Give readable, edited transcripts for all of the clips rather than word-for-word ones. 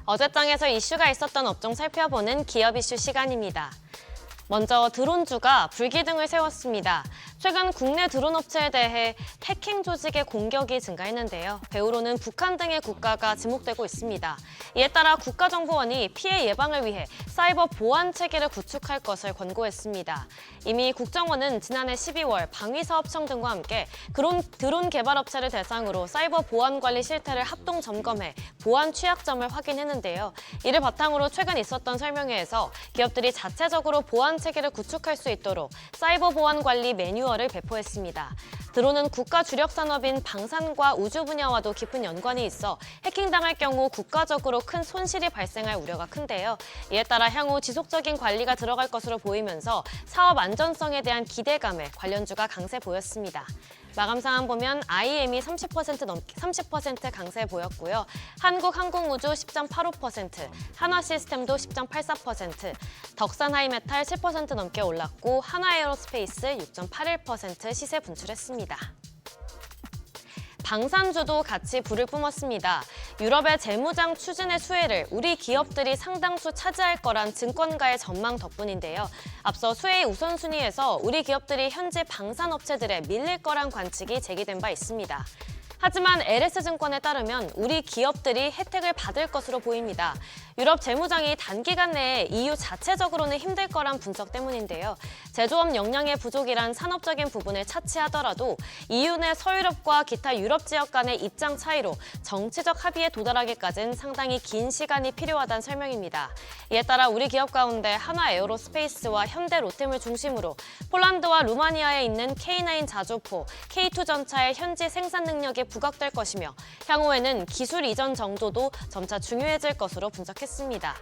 어제장에서 이슈가 있었던 업종 살펴보는 기업 이슈 시간입니다. 먼저 드론주가 불기둥을 세웠습니다. 최근 국내 드론 업체에 대해 해킹 조직의 공격이 증가했는데요. 배후로는 북한 등의 국가가 지목되고 있습니다. 이에 따라 국가정보원이 피해 예방을 위해 사이버 보안 체계를 구축할 것을 권고했습니다. 이미 국정원은 지난해 12월 방위사업청 등과 함께 드론 개발 업체를 대상으로 사이버 보안 관리 실태를 합동 점검해 보안 취약점을 확인했는데요. 이를 바탕으로 최근 있었던 설명회에서 기업들이 자체적으로 보안 체계를 구축할 수 있도록 사이버 보안 관리 매뉴얼을 배포했습니다. 드론은 국가 주력 산업인 방산과 우주 분야와도 깊은 연관이 있어 해킹당할 경우 국가적으로 큰 손실이 발생할 우려가 큰데요. 이에 따라 향후 지속적인 관리가 들어갈 것으로 보이면서 사업 안전성에 대한 기대감에 관련주가 강세 보였습니다. 마감 상황 보면 IM이 30% 강세 보였고요. 한국항공우주 10.85%, 한화시스템도 10.84%, 덕산하이메탈 7% 넘게 올랐고 한화에어로스페이스 6.81% 시세 분출했습니다. 방산주도 같이 불을 뿜었습니다. 유럽의 재무장 추진의 수혜를 우리 기업들이 상당수 차지할 거란 증권가의 전망 덕분인데요. 앞서 수혜의 우선순위에서 우리 기업들이 현재 방산업체들에 밀릴 거란 관측이 제기된 바 있습니다. 하지만 LS증권에 따르면 우리 기업들이 혜택을 받을 것으로 보입니다. 유럽 재무장이 단기간 내에 EU 자체적으로는 힘들 거란 분석 때문인데요. 제조업 역량의 부족이란 산업적인 부분을 차치하더라도 EU 내 서유럽과 기타 유럽 지역 간의 입장 차이로 정치적 합의에 도달하기까지는 상당히 긴 시간이 필요하다는 설명입니다. 이에 따라 우리 기업 가운데 한화에어로스페이스와 현대로템을 중심으로 폴란드와 루마니아에 있는 K9 자주포, K2 전차의 현지 생산 능력이 부각될 것이며 향후에는 기술 이전 정도도 점차 중요해질 것으로 분석했습니다.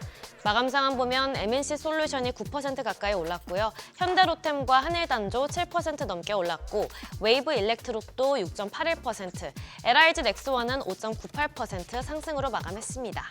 마감 상황 보면 MNC솔루션이 9% 가까이 올랐고요. 현대로템과 한일단조 7% 넘게 올랐고 웨이브 일렉트롯도 6.81%, LIG 넥스원은 5.98% 상승으로 마감했습니다.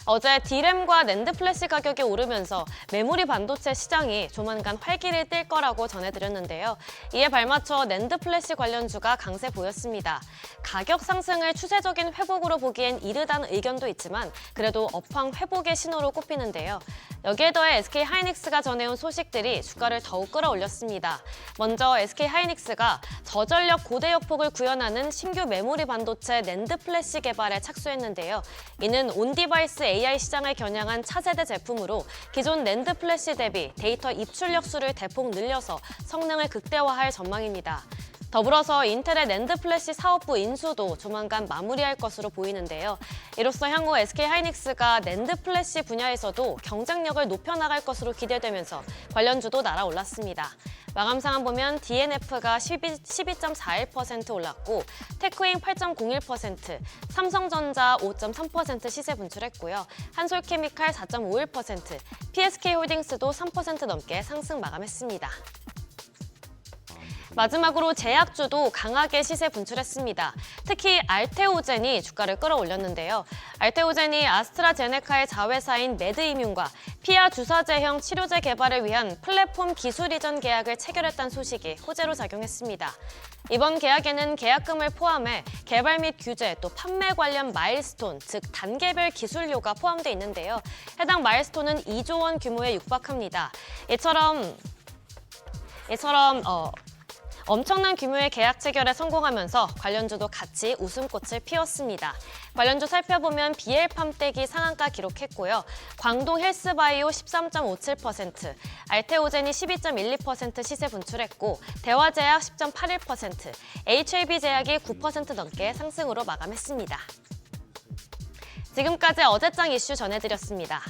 어제 D램과 낸드 플래시 가격이 오르면서 메모리 반도체 시장이 조만간 활기를 띨 거라고 전해드렸는데요. 이에 발맞춰 낸드 플래시 관련주가 강세 보였습니다. 가격 상승을 추세적인 회복으로 보기엔 이르다는 의견도 있지만 그래도 업황 회복의 신호로 꼽히는데요. 여기에 더해 SK하이닉스가 전해온 소식들이 주가를 더욱 끌어올렸습니다. 먼저 SK하이닉스가 저전력 고대역폭을 구현하는 신규 메모리 반도체 낸드 플래시 개발에 착수했는데요. 이는 온디바이스 AI 시장을 겨냥한 차세대 제품으로 기존 낸드 플래시 대비 데이터 입출력 수를 대폭 늘려서 성능을 극대화할 전망입니다. 더불어서 인텔의 낸드 플래시 사업부 인수도 조만간 마무리할 것으로 보이는데요. 이로써 향후 SK하이닉스가 낸드 플래시 분야에서도 경쟁력을 높여나갈 것으로 기대되면서 관련주도 날아올랐습니다. 마감 상황 보면 DNF가 12.41% 올랐고 테크윈 8.01%, 삼성전자 5.3% 시세 분출했고요. 한솔케미칼 4.51%, PSK홀딩스도 3% 넘게 상승 마감했습니다. 마지막으로 제약주도 강하게 시세 분출했습니다. 특히 알테오젠이 주가를 끌어올렸는데요. 알테오젠이 아스트라제네카의 자회사인 매드이뮨과 피하 주사제형 치료제 개발을 위한 플랫폼 기술 이전 계약을 체결했다는 소식이 호재로 작용했습니다. 이번 계약에는 계약금을 포함해 개발 및 규제 또 판매 관련 마일스톤, 즉 단계별 기술료가 포함되어 있는데요. 해당 마일스톤은 2조 원 규모에 육박합니다. 이처럼 엄청난 규모의 계약 체결에 성공하면서 관련주도 같이 웃음꽃을 피웠습니다. 관련주 살펴보면 비엘팜떼기 상한가 기록했고요. 광동 헬스바이오 13.57%, 알테오젠이 12.12% 시세 분출했고 대화제약 10.81%, HLB제약이 9% 넘게 상승으로 마감했습니다. 지금까지 어제장 이슈 전해드렸습니다.